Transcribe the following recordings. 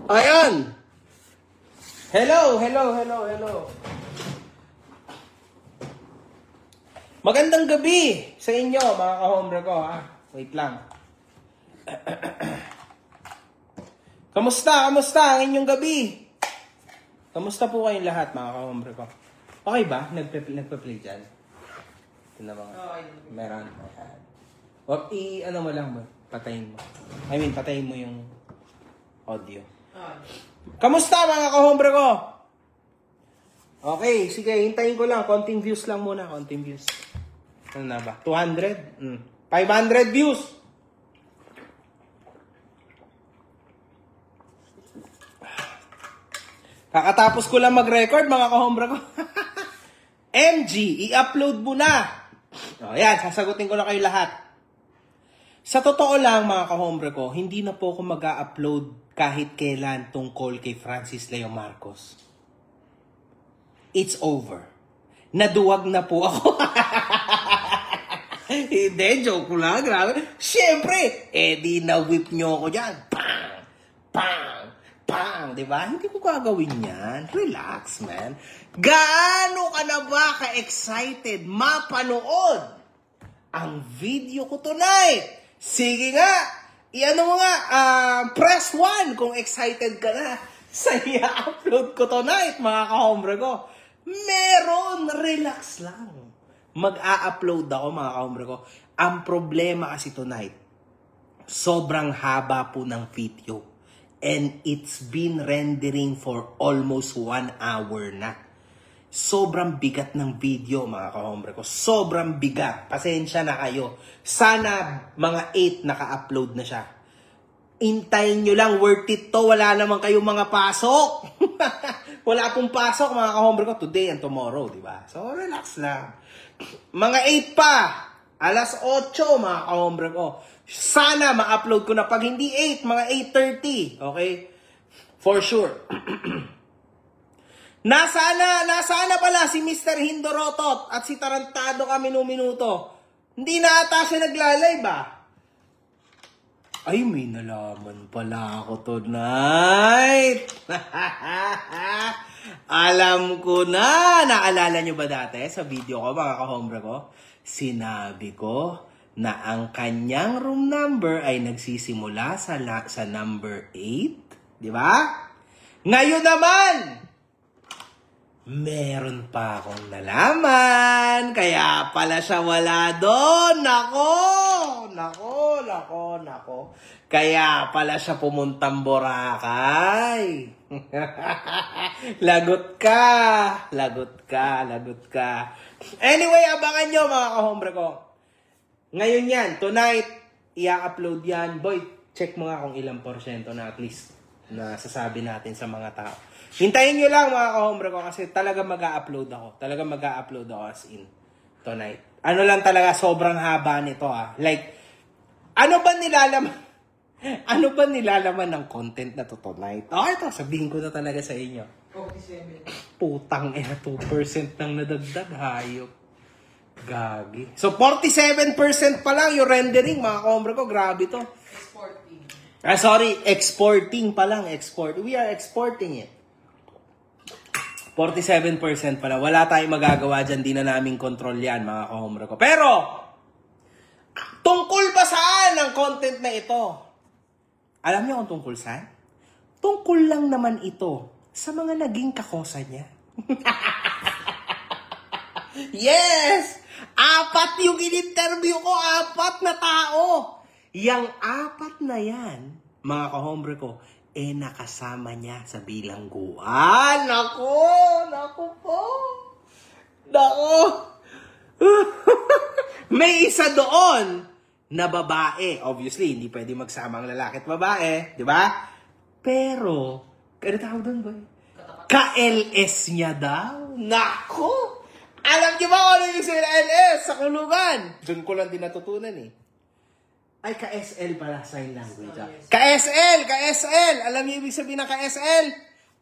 Ayan! Hello. Magandang gabi sa inyo, mga ka-hombre ko, ha? Wait lang. Kamusta ang inyong gabi? Kamusta po kayong lahat, mga ka-hombre ko? Okay ba? Nagpa-play dyan? Ito na mga... Meron. Wag ano mo lang ba? Patayin mo. Patayin mo yung audio. Kamusta, mga ka-hombre ko? Okay, sige, hintayin ko lang. Konting views lang muna, konting views. Ano na ba? 200? 500 views! Kakatapos ko lang mag-record, mga ka-hombre ko. MG, i-upload mo na! O, yan, sasagutin ko na kayo lahat. Sa totoo lang, mga ka-hombre ko, hindi na po ako mag-upload kahit kailan tungkol kay Francis Leo Marcos. It's over. Naduwag na po ako. Hindi, joke lang. Grabe. Siyempre, di na-whip nyo ako dyan. Pang! Pang! Pang! Diba? Hindi ko gagawin yan. Relax, man. Gaano ka na ba ka-excited mapanood ang video ko tonight? Sige nga! Iano mo nga, press 1 kung excited ka na sa i-upload ko tonight, mga ka-hombre ko. Meron! Relax lang. Mag-a-upload ako, mga ka-hombre ko. Ang problema kasi tonight, sobrang haba po ng video. And it's been rendering for almost 1 hour na. Sobrang bigat ng video, mga ka-hombre ko. Sobrang bigat. Pasensya na kayo. Sana mga 8 naka-upload na siya. Intayin nyo lang, worth it to. Wala naman kayong mga pasok. Wala akong pasok, mga ka-hombre ko. Today and tomorrow, di ba? So, relax lang. Mga 8 pa. Alas 8, mga ka-hombre ko. Sana ma-upload ko na. Pag hindi 8, mga 8:30. Okay? For sure. Nasaan na pala si Mr. Hindorotot at si Tarantado kami nung minuto. Hindi na ata siya naglalay ba? Ay, may nalaman pala ako tonight. Alam ko na. Naalala nyo ba dati sa video ko, mga ka-hombre ko? Sinabi ko na ang kanyang room number ay nagsisimula sa number 8. Di ba? Ngayon naman, meron pa akong nalaman. Kaya pala siya wala doon. Nako. Kaya pala siya pumuntang Boracay. Lagot ka. Anyway, abangan nyo, mga ka-hombre ko. Ngayon yan, tonight, i-upload yan. Boy, check mo nga kung ilang porsyento na at least na sasabi natin sa mga tao. Hintayin nyo lang, mga ka-hombre ko, kasi talaga mag-a-upload ako. As in, tonight. Ano lang talaga, sobrang haba nito, Like, ano ba nilalaman ng content na to tonight? Ito, sabihin ko na talaga sa inyo. 47. Putang 2% nang nadagdag, hayop. Gagi. So, 47% pa lang yung rendering, mga ka-hombre ko. Grabe to. Exporting pa lang. We are exporting it. 47% pala. Wala tayong magagawa dyan. Di na namin control yan, mga ka-hombre ko. Pero, tungkol ba saan ang content na ito? Alam niyo kung tungkol saan? Tungkol lang naman ito sa mga naging kakosa niya. Yes! 4 yung in-interview ko. 4 na tao. Yang 4 na yan, mga ka-hombre ko, nakasama niya sa bilangguan. Nako po. May isa doon na babae. Obviously, hindi pwede magsama ang lalaki at babae. Di ba? Pero, ano tawag doon, boy? Ka-LS niya daw. Nako! Alam niyo ba kung ano yung LS sa kulungan? Doon ko lang din natutunan Ay, ka-SL pala, sign language. Ka-SL! Alam niyo ibig sabihin ng ka-SL?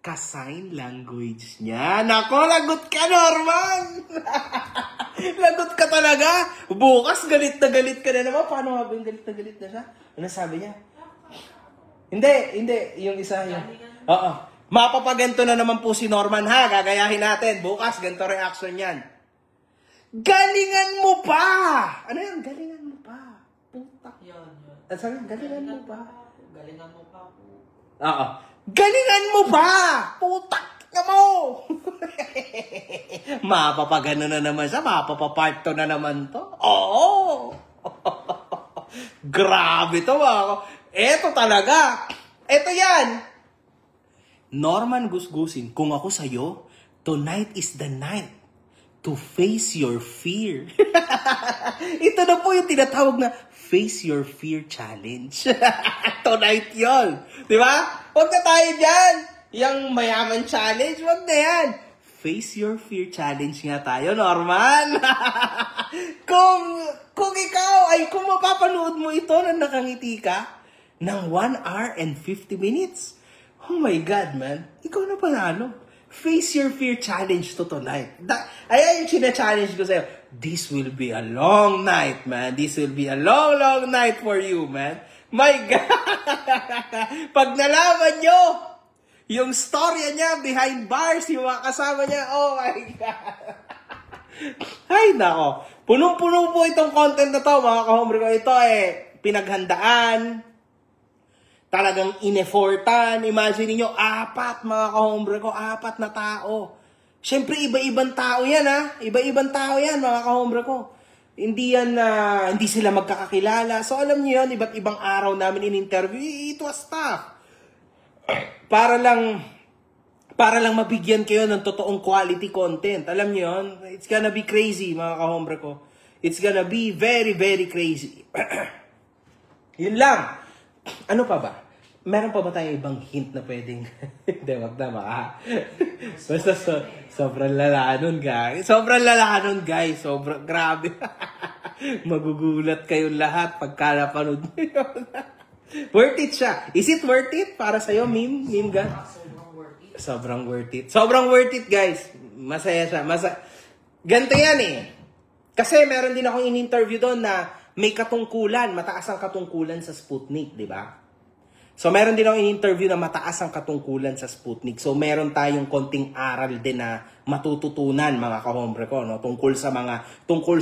Ka-sign language niya. Nako, lagot ka, Norman! Lagot ka talaga. Bukas, galit na galit ka na naman. Paano nga ba yung galit na galit na siya? Ano sabi niya? Hindi. Yung isa yun. Oo. Mapapaganto na naman po si Norman ha. Gagayahin natin. Bukas, ganito reaction yan. Galingan mo pa! Ano yan? Galingan mo pa. Putak. Yun. Sabi, galingan mo pa. Galingan mo pa po. Oo. Galingan mo pa! Putak na mo! Mapapagano na naman siya. Mapapapart 2 na naman to. Oo! Grabe to mga. Eto talaga. Eto yan. Norman Gusgusin, kung ako sa'yo, tonight is the night to face your fear. Ito na po yung tinatawag na Face Your Fear Challenge. Tonight yon, di ba? Huwag na tayo dyan. Yung mayaman challenge, huwag na yan. Face Your Fear Challenge nga tayo, Norman. kung ikaw ay kung mapapanood mo ito na nakangiti ka ng 1 hour and 50 minutes. Oh my God, man. Ikaw na panalo. Face Your Fear Challenge to tonight. Ayan yung china-challenge ko sa'yo. This will be a long night, man. This will be a long, long night for you, man. My God! Pag nalaman nyo, yung storya niya behind bars, yung mga kasama niya, oh my God! Ay, nako. Punong-puno po itong content na to, mga kahombre ko. Ito pinaghandaan, talagang in-effortan. Imagine niyo 4, mga kahombre ko, 4 na tao. Siyempre, iba-ibang tao yan, ha? Iba-ibang tao yan, mga kahombre ko. Hindi yan, hindi sila magkakakilala. So, alam niyo yun, iba't ibang araw namin in-interview. It was tough. Para lang mabigyan kayo ng totoong quality content. Alam niyo yun? It's gonna be crazy, mga kahombre ko. It's gonna be very, very crazy. Yun lang. Ano pa ba? Meron pa ba tayong ibang hint na pwedeng... Hindi, wag na maka. Basta sobrang lala nun, guys. Sobrang lala nun, guys. Sobrang grabe. Magugulat kayong lahat pagka napanood nyo yun. Worth it siya. Is it worth it para sa'yo, Meme God? Sobrang worth it. Sobrang worth it, guys. Masaya siya. Ganito yan eh. Kasi meron din akong in-interview doon na may katungkulan. Mataas ang katungkulan sa Sputnik, di ba? So, meron din akong in-interview na mataas ang katungkulan sa Sputnik. So, meron tayong konting aral din na matututunan, mga kahombre ko, no? Tungkol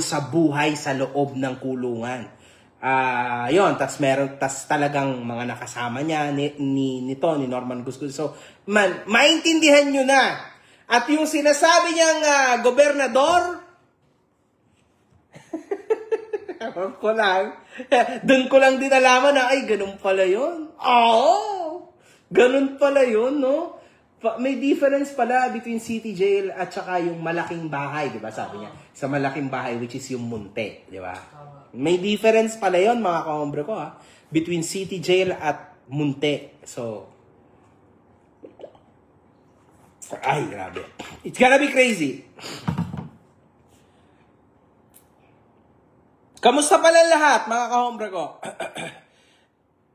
sa buhay sa loob ng kulungan. Yon, tas talagang mga nakasama niya ni Norman Gusgusin. So, maintindihan nyo na. At yung sinasabi niyang gobernador, ko lang. Doon ko lang din alaman na, ay, ganun pala yun. Oh! Ganun pala yun, no? May difference pala between city jail at saka yung malaking bahay, di ba? Sabi niya, sa malaking bahay, which is yung munti, di ba? May difference pala yun, mga kahombre ko, ha? Between city jail at munti. So, ay, grabe. It's gonna be crazy. Kamusta pala lahat, mga kahombre ko?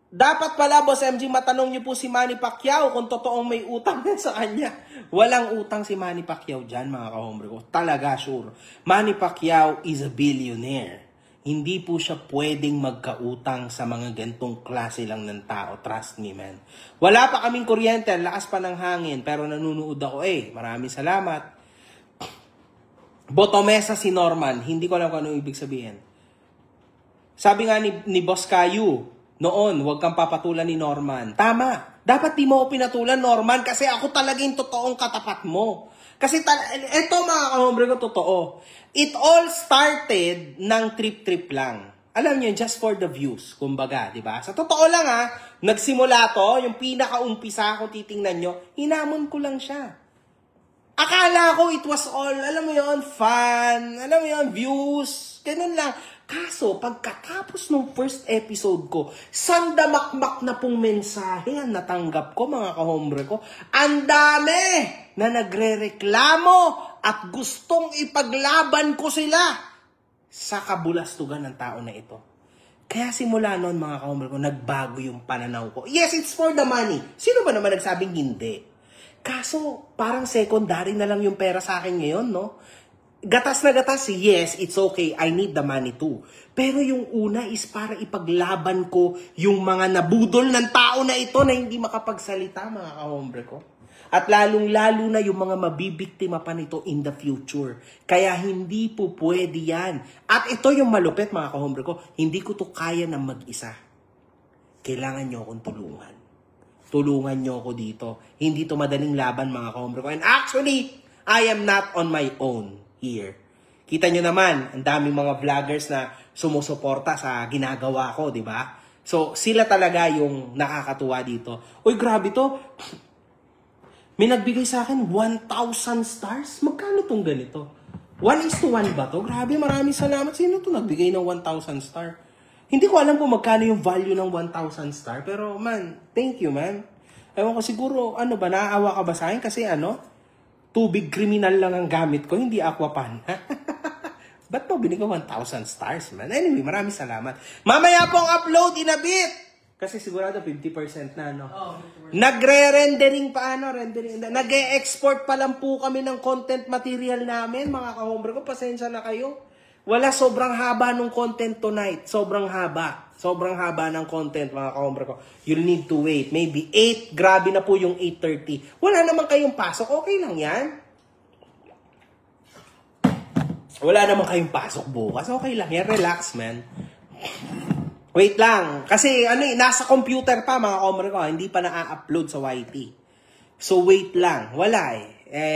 Dapat pala, Boss MG, matanong niyo po si Manny Pacquiao kung totoong may utang na sa kanya. Walang utang si Manny Pacquiao dyan, mga kahombre ko. Talaga, sure. Manny Pacquiao is a billionaire. Hindi po siya pwedeng magkautang sa mga gantong klase lang ng tao. Trust me, man. Wala pa kaming kuryente, lakas pa ng hangin, pero nanunood ako. Maraming salamat. Botomesa si Norman. Hindi ko alam kung ano ibig sabihin. Sabi nga ni Boss Caillou, noon, huwag kang papatulan ni Norman. Tama. Dapat di mo ako pinatulan, Norman, kasi ako talaga yung totoong katapat mo. Kasi eto, mga kahombre ko, totoo. It all started ng trip-trip lang. Alam niyo, just for the views, kumbaga, di ba? Sa totoo lang nagsimula to, yung pinaka-umpisa, kung titingnan nyo, hinamon ko lang siya. Akala ko it was all, alam mo yon, fun, alam mo yon, views, ganun lang. Kaso, pagkatapos ng first episode ko, sandamakmak na pong mensahe ang natanggap ko, mga kahombre ko. Ang dami na nagre-reklamo at gustong ipaglaban ko sila sa kabulastugan ng tao na ito. Kaya simula noon, mga kahombre ko, nagbago yung pananaw ko. Yes, it's for the money. Sino ba naman nagsabing hindi? Kaso, parang secondary na lang yung pera sa akin ngayon, no? gatas na gatas, yes, it's okay. I need the money too. Pero yung una is para ipaglaban ko yung mga nabudol ng tao na ito na hindi makapagsalita, mga kahombre ko. At lalong-lalo na yung mga mabibiktima pa nito in the future. Kaya hindi po pwede yan. At ito yung malupit, mga kahombre ko, hindi ko to kaya ng mag-isa. Kailangan nyo akong tulungan. Tulungan nyo ako dito. Hindi to madaling laban, mga kahombre ko. And actually, I am not on my own here. Kita nyo naman, ang daming mga vloggers na sumusuporta sa ginagawa ko, di ba? So, sila talaga yung nakakatuwa dito. Uy, grabe to. May nagbigay sa akin 1,000 stars. Magkano tong ganito? 1:1 ba to? Grabe, maraming salamat. Sino to nagbigay ng 1,000 star? Hindi ko alam kung magkano yung value ng 1,000 star. Pero man, thank you man. Ewan ko siguro, ano ba, naaawa ka ba sa akin? Kasi tubig criminal lang ang gamit ko, hindi aquapan. Ba't mo binigay 1,000 stars, man? Anyway, maraming salamat. Mamaya pong upload in a bit! Kasi sigurado 50% na, no? Oh, nagre-rendering pa, rendering. Nag-e-export pa lang po kami ng content material namin, mga kahombre ko. Pasensya na kayo. Wala, sobrang haba ng content tonight. Sobrang haba. Sobrang haba ng content, mga kahombre ko. You'll need to wait. Maybe 8. Grabe na po yung 8:30. Wala naman kayong pasok. Okay lang yan. Wala naman kayong pasok bukas. Okay lang yan. Relax, man. Wait lang. Kasi nasa computer pa, mga kahombre ko. Hindi pa na-upload sa YT. So wait lang. Wala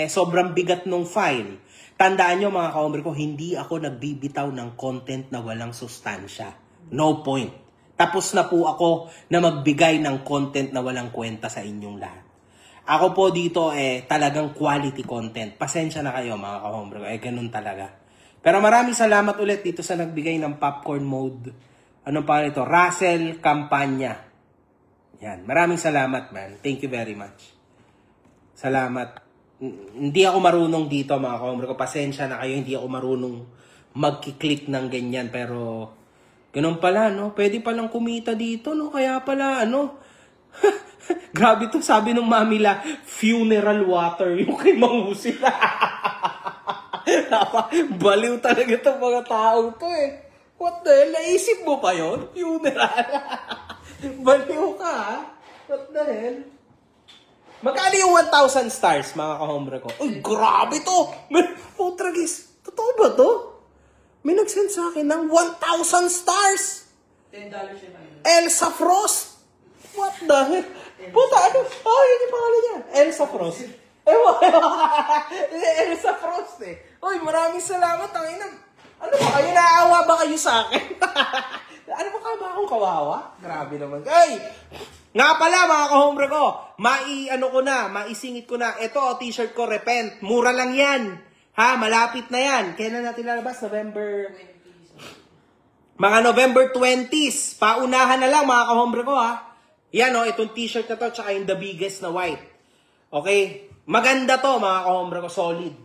sobrang bigat nung file. Tandaan nyo, mga kahombre ko, hindi ako nagbibitaw ng content na walang sustansya. No point. Tapos na po ako na magbigay ng content na walang kwenta sa inyong lahat. Ako po dito talagang quality content. Pasensya na kayo, mga kahombre ko. Ganun talaga. Pero maraming salamat ulit dito sa nagbigay ng popcorn mode. Anong pa ito? Russell Campanya. Yan. Maraming salamat, man. Thank you very much. Salamat. Hindi ako marunong dito, mga kahombre ko. Pasensya na kayo. Hindi ako marunong magkiklik ng ganyan. Pero, ganun pala, no? Pwede palang kumita dito, no? Kaya pala, grabe to. Sabi nung mamila, funeral water yung kay Mangusil. Baliw talaga itong mga tao to, What the hell? Naisip mo pa yun? Funeral. Baliw ka, ha? What the hell? Magkano yung 1,000 stars, mga kahombre ko? Uy, grabe to! Putragis, totoo ba to? May nag-send sa akin ng 1,000 stars! $10 siya. Elsa Frost! What the hell? Puta, yun yung pangalan niya. Elsa Frost. Elsa Frost, Uy, maraming salamat, tangina. Ano ba kayo? Naawa ba kayo sa akin? Ano ba akong kawawa? Grabe naman. Ay! Nga pala, mga kahombre ko, maisingit ko na. Ito, t-shirt ko, Repent. Mura lang yan. Ha, malapit na yan. Kailan natin lalabas? Mga November 20s. Paunahan na lang, mga kahombre ko, ha. Yan, itong t-shirt na to, tsaka yung the biggest na white. Okay? Maganda to, mga kahombre ko. Solid.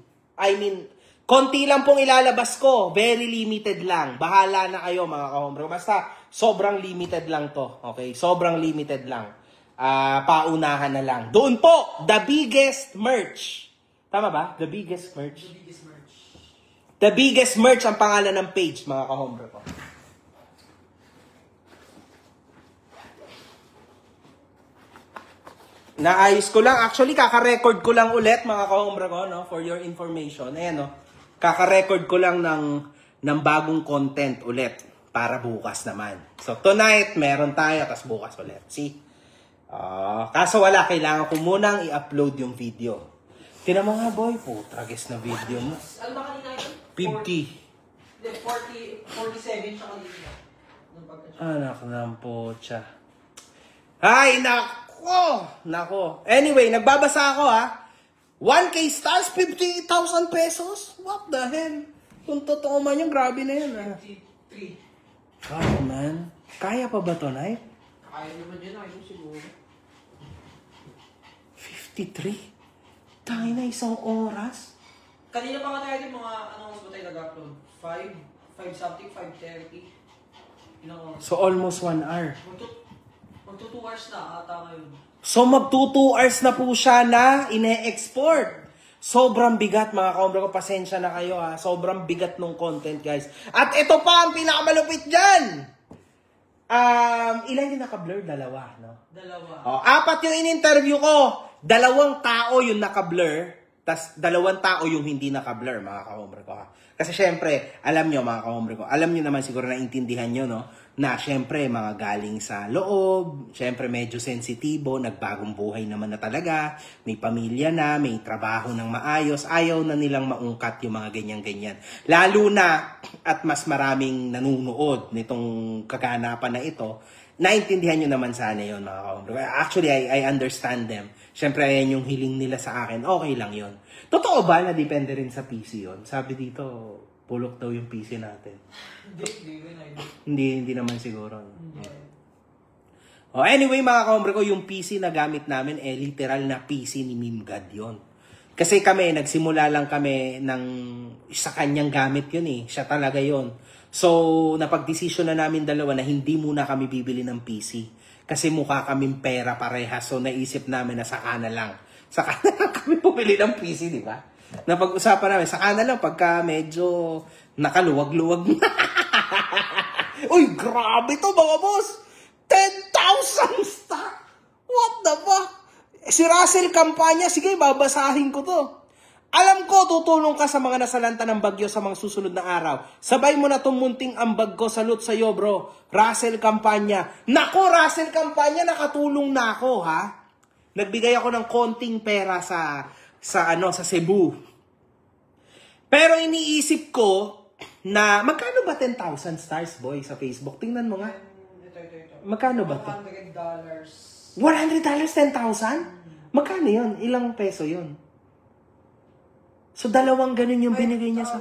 I mean, konti lang pong ilalabas ko. Very limited lang. Bahala na kayo, mga kahombre ko. Basta, sobrang limited lang to. Okay? Sobrang limited lang. Paunahan na lang. Doon po, the biggest merch. Tama ba? The biggest merch. The biggest merch. The biggest merch ang pangalan ng page, mga kahombre ko. Naayos ko lang. Actually, kaka-record ko lang ulit, mga kahombre ko, no? For your information. Ayan, no? Kaka-record ko lang ng bagong content ulit para bukas naman. So, tonight, meron tayo, tapos bukas ulit. See? Kaso wala, kailangan ko munang i-upload yung video. Tinan mo nga, boy. Tragis na video mo. Ano ba kanina ito? 50. 47 siya kanina. Anak ng pocha. Ay, nako. Anyway, nagbabasa ako, ha. 1K stars, 58,000 pesos? What the hell? Kung totoo man yung grabe na yun, 53. God, man. Kaya pa ba to, Nay? Kaya naman yun, ayun siguro. 53? Tayo na isang oras? Kanina pa nga tayo din mga, oras ba tayo nag-upload? 5 something, 5:30. Ilang oras? So, almost 1 hour. Magto 2 hours na ata ngayon. So, magto 2 hours na po siya na ine-export. Sobrang bigat mga ka-hombre ko. Pasensya na kayo ha. Sobrang bigat nung content guys. At ito pa ang pinakamalupit dyan. Ilan yung naka-blur? Dalawa, no? Dalawa. 4 yung in-interview ko. 2 tao yung naka-blur. Tas 2 tao yung hindi naka-blur, mga ka-hombre ko. Kasi syempre, alam nyo mga ka-hombre ko, alam nyo naman siguro na intindihan nyo, no? Na syempre, mga galing sa loob, syempre medyo sensitibo, nagbagong buhay naman na talaga, may pamilya na, may trabaho ng maayos, ayaw na nilang maungkat yung mga ganyan-ganyan. Lalo na, at mas maraming nanunood nitong kaganapan na ito, naintindihan nyo naman sana yun, mga ka-hombre. Actually, I understand them. Siyempre, ayan yung hiling nila sa akin. Okay lang yun. Totoo ba na depende rin sa PC yun? Sabi dito, pulok daw yung PC natin. Hindi naman siguro. Anyway, mga ka-hombre ko, yung PC na gamit namin, literal na PC ni Mimgad yun. Kasi kami, nagsimula lang kami sa kanyang gamit yun eh. Siya talaga yun. So, napag-desisyon na namin dalawa na hindi muna kami bibili ng PC. Kasi mukha kaming pera parehas. So, naisip namin na saka na lang. Saka na lang kami bumili ng PC, di ba? Napag-usapan namin, saka na lang pagka medyo nakaluwag-luwag na. Uy, grabe to mga boss! 10,000 stock! What the fuck? Si Russell Campanya, sige, babasahin ko to. Alam ko, tutulong ka sa mga nasalanta ng bagyo sa mga susunod na araw. Sabay mo na tumunting ambag ko. Salute sa'yo, bro. Russell Campanya. Nako, Russell Campanya, nakatulong na ako, ha? Nagbigay ako ng konting pera sa Cebu. Pero iniisip ko na, magkano ba 10,000 stars, boy, sa Facebook? Tingnan mo nga. Ito. Magkano ba to? $100, $100. 10,000? Magkano yun? Ilang peso yun? So, 2 ganun yung binigay niya sa...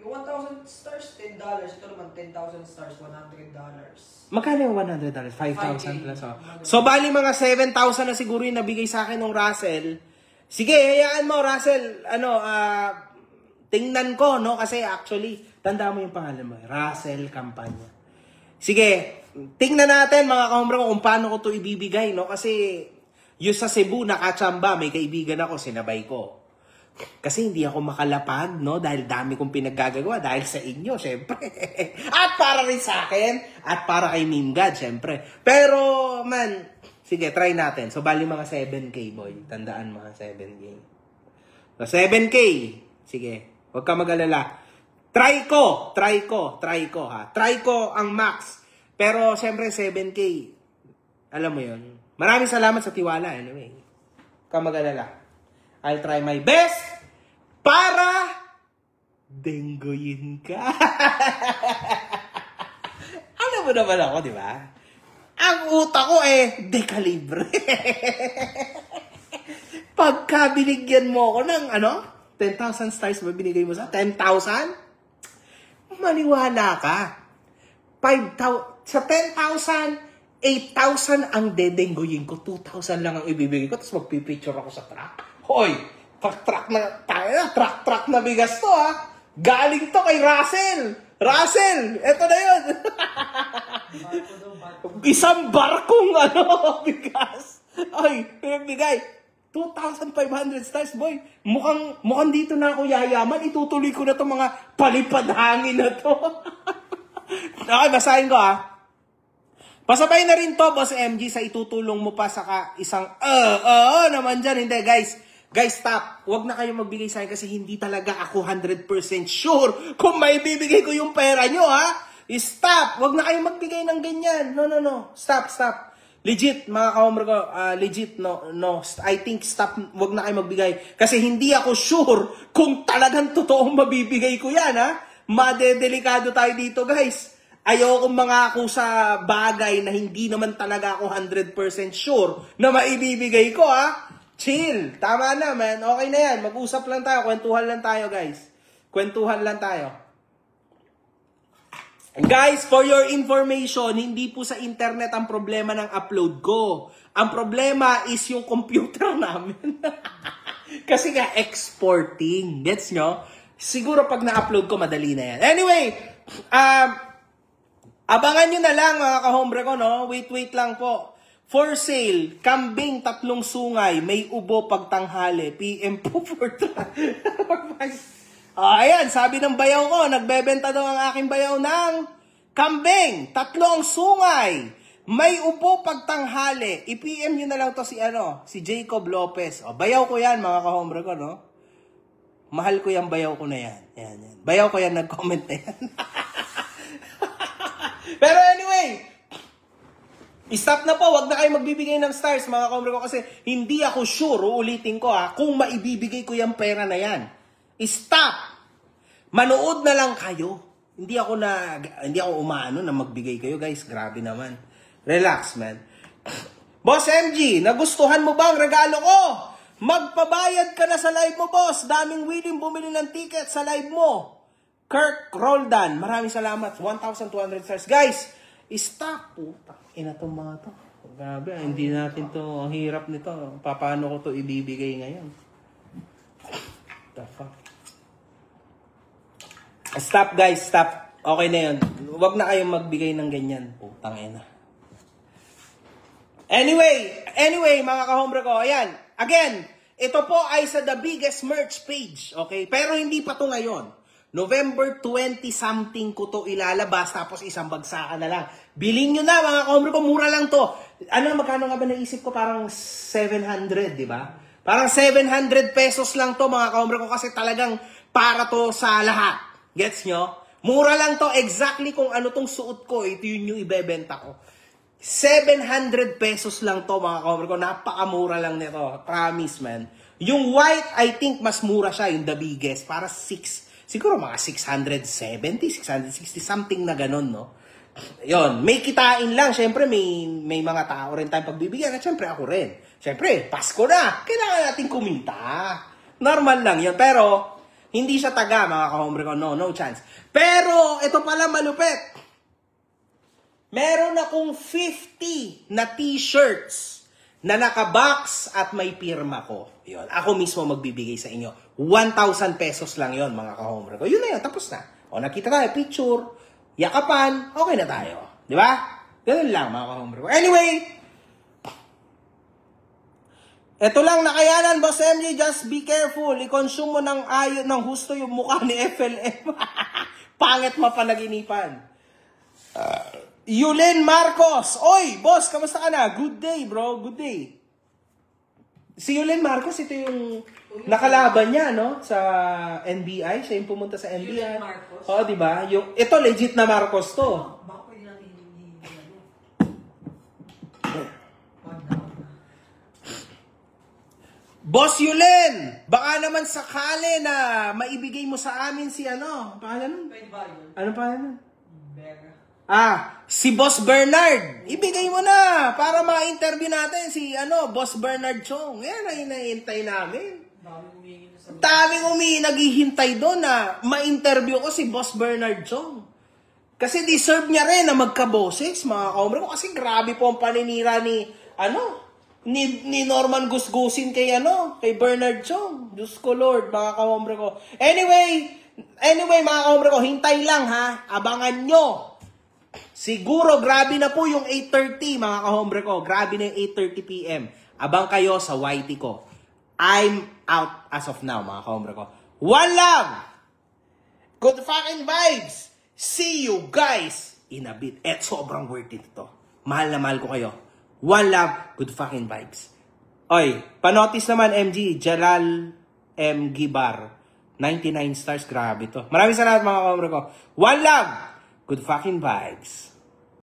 Yung 1,000 stars, $10. Ito naman, 10,000 stars, $100. Magkano yung $100? 5,000 plus. Oh. So, bali mga 7,000 na siguro yung nabigay sa akin ng Russell. Sige, hayaan mo, Russell. Tingnan ko, no? Kasi actually, tanda mo yung pangalan mo. Russell Campanya. Sige, tingnan natin mga ka-hombre ko kung paano ko to ibibigay, no? Kasi... yung sa Cebu, nakachamba, may kaibigan ako, sinabay ko. Kasi hindi ako makalapag, no? Dahil dami kong pinaggagawa, dahil sa inyo, syempre. At para rin sa akin, at para kay Mimgad, syempre. Pero, man, sige, try natin. So, bali mga 7K, boy. Tandaan mga 7K. So, 7K. Sige, huwag ka mag-alala. Try ko, ha. Try ko ang max. Pero, syempre, 7K. Alam mo yun. Maraming salamat sa tiwala, anyway. Kamag-alala. I'll try my best para denggoyin ka. Alam mo naman ako, di ba? Ang utak ko dekalibre. Pagka binigyan mo ako ng 10,000 stars ba binigay mo sa 10,000? Maniwala ka. 5,000 sa 10,000 8,000 ang dedenggoyin ko, 2,000 lang ang ibibigay ko, tapos magpipicture ako sa truck. Hoy, truck na bigas to ha. Galing to kay Russell. Russell, eto na yun. Isang barkong bigas. Ay, bigay. 2,500 stars, boy. Mukhang dito na ako yayaman. Itutuloy ko na to mga palipad hangin na to. Okay, basahin ko ha. Pasabay na rin to, Boss MG, sa itutulong mo pa sa isang naman dyan. Hindi, guys. Guys, stop. Huwag na kayo magbigay sa akin kasi hindi talaga ako 100% sure kung may bibigay ko yung pera nyo, ha? Stop. Huwag na kayo magbigay ng ganyan. No. Stop. Legit, mga ka-hombre ko. Legit, no. I think stop. Huwag na kayo magbigay. Kasi hindi ako sure kung talagang totoong mabibigay ko yan, ha? Madedelikado tayo dito, guys. Ayokong mangako sa bagay na hindi naman talaga ako 100% sure na maibibigay ko, ha? Chill. Tama na, man. Okay na yan. Mag-usap lang tayo. Kwentuhan lang tayo, guys. Kwentuhan lang tayo. Guys, for your information, hindi po sa internet ang problema ng upload ko. Ang problema is yung computer namin. Kasi nga, exporting. Gets nyo? Siguro pag na-upload ko, madali na yan. Anyway, abangan nyo na lang mga ka-hombre ko, no? Wait lang po. For sale, kambing 3 sungay, may ubo pagtanghali, PM po for ayan, sabi ng bayaw ko, nagbebenta daw ang aking bayaw ng kambing, 3 sungay, may ubo pagtanghali. I-PM nyo na lang to si Jacob Lopez. Bayaw ko yan, mga ka-hombre ko, no? Mahal ko yan, bayaw ko na yan. Yan. Bayaw ko yan, nag-comment na yan. Pero anyway, stop na po, wag na kayo magbibigay ng stars, mga ka-hombre ko, kasi hindi ako sure, uulitin ko kung maibibigay ko yung pera na yan. Stop! Manood na lang kayo. Hindi ako umaano na magbigay kayo, guys. Grabe naman. Relax, man. Boss MG, nagustuhan mo ba ang regalo ko? Magpabayad ka na sa live mo, boss. Daming willing bumili ng ticket sa live mo. Kirk Roldan, maraming salamat. 1,200 stars. Guys, stop. Puta, ina tong mga to. Grabe, hindi natin to, ang hirap nito. Paano ko to ibibigay ngayon? The fuck? Stop, guys, stop. Okay na yun. Huwag na kayong magbigay ng ganyan. Putang ina. Anyway, mga ka-hombre ko, ayan. Again, ito po ay sa The Biggest Merch page, okay? Pero hindi pa to ngayon. November 20-something ko to ilalabas, tapos isang bagsakan na lang. Bilhin nyo na, mga ka-hombre ko, mura lang to. Magkano nga ba naisip ko? Parang 700, di ba? Parang 700 pesos lang to, mga ka-hombre ko, kasi talagang para to sa lahat. Gets nyo? Mura lang to, exactly kung ano tong suot ko, ito yun yung ibebenta ko. 700 pesos lang to, mga ka-hombre ko. Napakamura lang nito. Promise, man. Yung white, I think mas mura siya, yung The Biggest. Para siguro mga 670, 660, something na ganun, no? Yon, may kitain lang. Siyempre, may mga tao rin tayong pagbibigyan. At siyempre, ako rin. Siyempre, Pasko na. Kailangan natin kumita. Normal lang yun. Pero, hindi siya taga, mga ka-hombre ko. No chance. Pero, ito pala malupit. Meron akong 50 na t-shirts na nakabox at may pirma ko. Yun. Ako mismo magbibigay sa inyo. 1,000 pesos lang yon, mga ka-hombre ko. Yun na yun, tapos na. O, nakita tayo, picture, yakapan, okay na tayo. Di ba? Ganun lang, mga ka-hombre ko. Anyway, eto lang nakayanan, Boss MJ, just be careful. I-consume mo ng husto yung mukha ni FLM. Pangit mapanaginipan. Yulen Marcos. Oy, boss, kamusta ka na? Good day, bro. Good day. Si Yulen Marcos, ito yung nakalaban niya, no? Sa NBI. Siya yung pumunta sa NBI. Yulen Marcos? Oo, di ba? Ito, legit na Marcos to. Baka pwede natin Boss Yulen, baka naman sakali na maibigay mo sa amin si pangalan nun? Pwede ba yun? Ano pangalan nun? Bega. Si Boss Bernard. Ibigay mo na para ma-interview natin si Boss Bernard Chong. Yan ang hinahintay namin. Daming naghihintay doon na ma-interview ko si Boss Bernard Chong. Kasi deserve niya rin na magka-boses, mga ka-hombre ko. Kasi grabe po ang paninira ni Norman Gusgusin kay Bernard Chong. Diyos ko Lord, mga ka-hombre ko. Anyway, mga ka-hombre ko, hintay lang ha. Abangan nyo. Siguro, grabe na po yung 8:30, mga ka-hombre ko. Grabe na yung 8:30 PM. Abang kayo sa YT ko. I'm out as of now, mga ka-hombre ko. One love! Good fucking vibes! See you guys in a bit. Sobrang worth it ito. Mahal na mahal ko kayo. One love, good fucking vibes. Oy, panotis naman MG, Jalal M. Gibar. 99 stars, grabe to. Maraming salamat, mga ka-hombre ko. One love! Good fucking vibes.